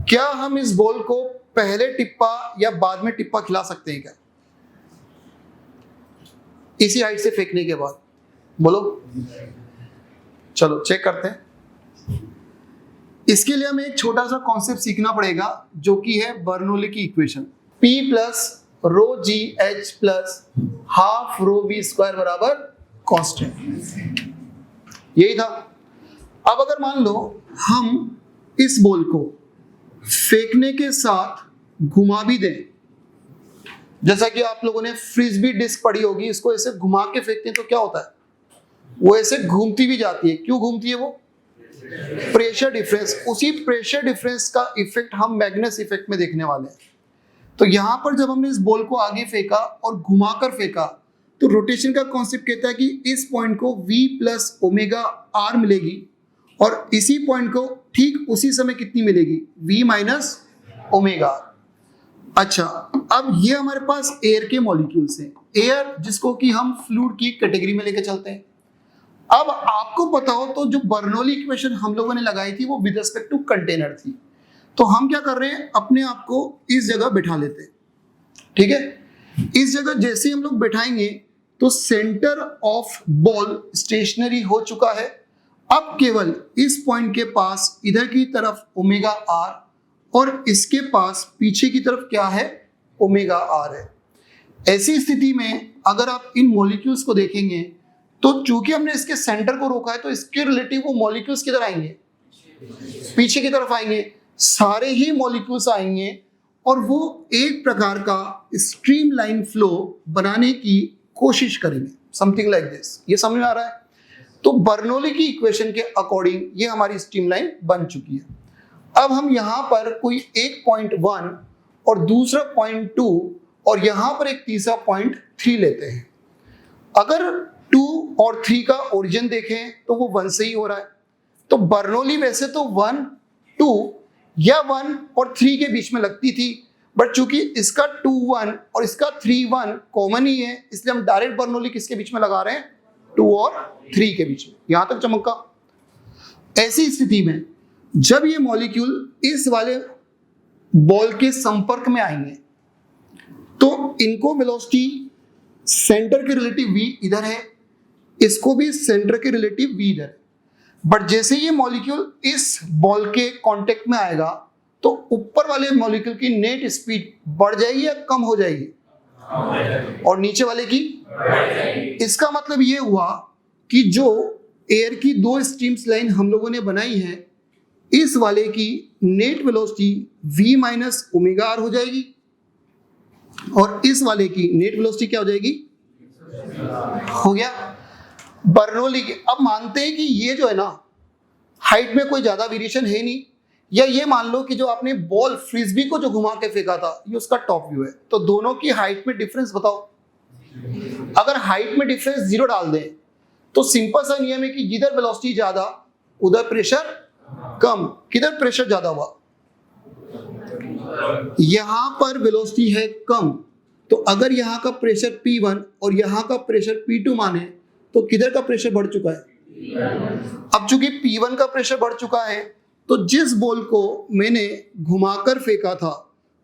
क्या हम इस बॉल को पहले टिप्पा या बाद में टिप्पा खिला सकते हैं क्या, इसी हाइट से फेंकने के बाद? बोलो, चलो चेक करते हैं। इसके लिए हमें एक छोटा सा कॉन्सेप्ट सीखना पड़ेगा जो कि है बर्नौली की equation, P plus rho G H plus half rho V square बराबर कांस्टेंट। यही था। अब अगर मान लो हम इस बॉल को फेंकने के साथ घुमा भी दें, जैसा कि आप लोगों ने फ्रिस्बी डिस्क पढ़ी होगी, इसको ऐसे घुमा के फेंकते हैं तो क्या होता है, वो ऐसे घूमती भी जाती है। क्यों घूमती है वो? Pressure difference. उसी प्रेशर डिफरेंस का इफेक्ट हम मैग्नस इफेक्ट में देखने वाले हैं। तो यहां पर जब हमने इस बॉल को आगे फेंका और घुमाकर फेंका तो रोटेशन का कॉन्सेप्ट कहता है कि इस पॉइंट को v प्लस ओमेगा आर मिलेगी और इसी पॉइंट को ठीक उसी समय कितनी मिलेगी, v माइनस ओमेगा आर। अच्छा, अब ये हमारे पास एयर के मॉलिक्यूल्स हैं, एयर जिसको कि हम फ्लूइड की कैटेगरी में लेके चलते हैं। अब आपको पता हो तो जो बर्नौली इक्वेशन हम लोगों ने लगाई थी वो विद रिस्पेक्ट टू कंटेनर थी। तो हम क्या कर रहे हैं, अपने आप को इस जगह बिठा लेते हैं। ठीक है, इस जगह जैसे हम लोग बिठाएंगे तो सेंटर ऑफ बॉल स्टेशनरी हो चुका है। अब केवल इस पॉइंट के पास इधर की तरफ ओमेगा आर और इसके पास पीछे की तरफ क्या है, ओमेगा आर है। ऐसी स्थिति में अगर आप इन मॉलिक्यूल्स को देखेंगे तो चूंकि हमने इसके सेंटर को रोका है तो इसके रिलेटिव वो मॉलिक्यूल्स किधर आएंगे, पीछे की तरफ आएंगे। सारे ही मॉलिक्यूल्स आएंगे और वो एक प्रकार का स्ट्रीमलाइन फ्लो बनाने की कोशिश करेंगे, समथिंग लाइक दिस। ये समझ में आ रहा है? तो बर्नौली की इक्वेशन के अकॉर्डिंग ये हमारी स्ट्रीमलाइन बन चुकी है। अब हम यहां पर कोई एक पॉइंट 1 और दूसरा पॉइंट 2 और यहां पर एक तीसरा पॉइंट 3 लेते हैं। अगर 2 और 3 का ओरिजिन देखें तो वो 1 से ही हो रहा है। तो बर्नौली वैसे तो 1, 2 या 1 और 3 के बीच में लगती थी, बट चूंकि इसका 2, 1 और इसका 3, 1 कॉमन ही है, इसलिए हम डायरेक्ट बर्नौली किसके बीच में लगा रहे हैं, 2 और 3 के बीच में। यहां तक चमका। ऐसी स्थिति में जब ये मॉलिक्यूल इस वाले बॉल के संपर्क में आएंगे तो इनको वेलोसिटी सेंटर के रिलेटिव v इधर है, इसको भी सेंटर के रिलेटिव v इधर है। बट जैसे ये मॉलिक्यूल इस बॉल के कांटेक्ट में आएगा तो ऊपर वाले मॉलिक्यूल की नेट स्पीड बढ़ जाएगी या कम हो जाएगी, और नीचे वाले की। इसका मतलब ये हुआ कि जो एयर की 2 स्ट्रीम्स लाइन हम लोगों ने बनाई है, इस वाले की net velocity v minus omega R हो जाएगी और इस वाले की नेट वेलोसिटी क्या हो जाएगी, हो गया बर्नौली की। अब मानते हैं कि ये जो है ना, हाइट में कोई ज्यादा वेरिएशन है नहीं, या ये मान लो कि जो आपने बॉल फ्रिस्बी को जो घुमा के फेंका था ये उसका टॉप व्यू है, तो दोनों की हाइट में डिफरेंस बताओ। अगर हाइट में डिफरेंस 0 डाल दें तो सिंपल सा नियम है कि जिधर वेलोसिटी ज्यादा उधर प्रेशर कम। किधर प्रेशर ज्यादा हुआ, यहां पर वेलोसिटी है कम, तो अगर यहां का प्रेशर P1 और यहां का प्रेशर P2 माने तो किधर का प्रेशर बढ़ चुका है। अब चूंकि P1 का प्रेशर बढ़ चुका है तो जिस बॉल को मैंने घुमाकर फेंका था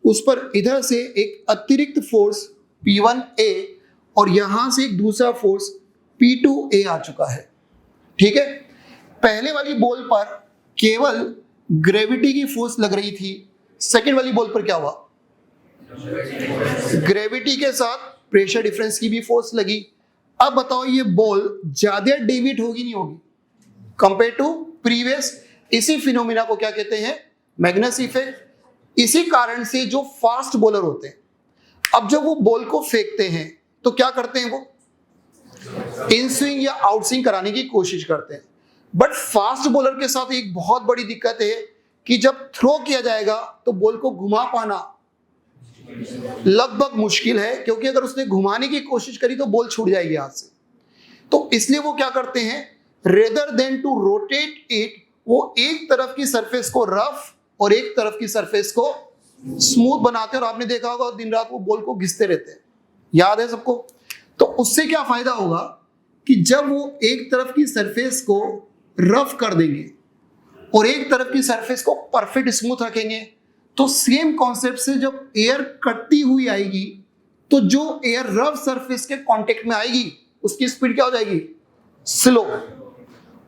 उस पर इधर से एक अतिरिक्त फोर्स P1A और यहां से एक दूसरा फोर्स P2A आ चुका है। ठीक है, पहले वाली बॉल पर केवल ग्रेविटी की फोर्स लग रही थी, सेकेंड वाली बॉल पर क्या हुआ, ग्रेविटी के साथ प्रेशर डिफरेंस की भी फोर्स लगी। अब बताओ ये बॉल ज्यादा डेविएट होगी नहीं होगी कंपेयर टू प्रीवियस। इसी फिनोमिना को क्या कहते हैं, मैग्नस इफेक्ट। इसी कारण से जो फास्ट बॉलर होते हैं, अब जब वो बॉल को फेंकते हैं तो क्या करते हैं, वो इन स्विंग या आउट स्विंग कराने की कोशिश करते हैं। बट फास्ट बॉलर के साथ एक बहुत बड़ी दिक्कत है कि जब थ्रो किया जाएगा तो बॉल को घुमा पाना लगभग मुश्किल है, क्योंकि अगर उसने घुमाने की कोशिश करी तो बॉल छूट जाएगी हाथ से। तो इसलिए वो क्या करते हैं, rather than to rotate it, वो एक तरफ की सरफेस को रफ और एक तरफ की सरफेस को स्मूथ बनाते हैं। और आपने देखा होगा दिन रात वो बॉल को घिसते रहते हैं, याद है सबको। तो उससे क्या फायदा होगा कि जब वो एक तरफ की सरफेस को रफ कर देंगे और एक तरफ की सरफेस को परफेक्ट स्मूथ रखेंगे तो सेम कॉन्सेप्ट से जब एयर कटती हुई आएगी तो जो एयर रफ सरफेस के कांटेक्ट में आएगी उसकी स्पीड क्या हो जाएगी? स्लो।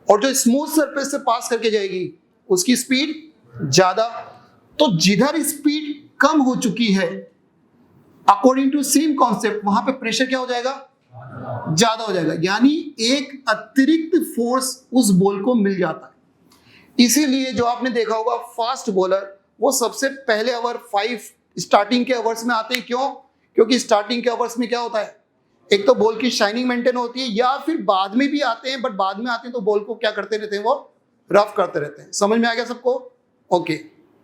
और जो स्मूथ सरफेस से पास करके जाएगी उसकी स्पीड ज्यादा। तो जिधर स्पीड कम हो चुकी है अकॉर्डिंग टू सेम कॉन्सेप्ट वहां पे प्रेशर क्या हो जाएगा? ज्यादा हो जाएगा, यानी एक अतिरिक्त फोर्स उस बॉल को मिल जाता है। इसीलिए जो आपने देखा होगा फास्ट बॉलर वो सबसे पहले ओवर 5 स्टार्टिंग के ओवर्स में आते हैं। क्यों? क्योंकि स्टार्टिंग के ओवर्स में क्या होता है, एक तो बॉल की शाइनिंग मेंटेन होती है, या फिर बाद में भी आते हैं, बट बाद में आते हैं तो बॉल को क्या करते रहते हैं, वो रफ करते रहते हैं। समझ में आ गया सबको? ओके।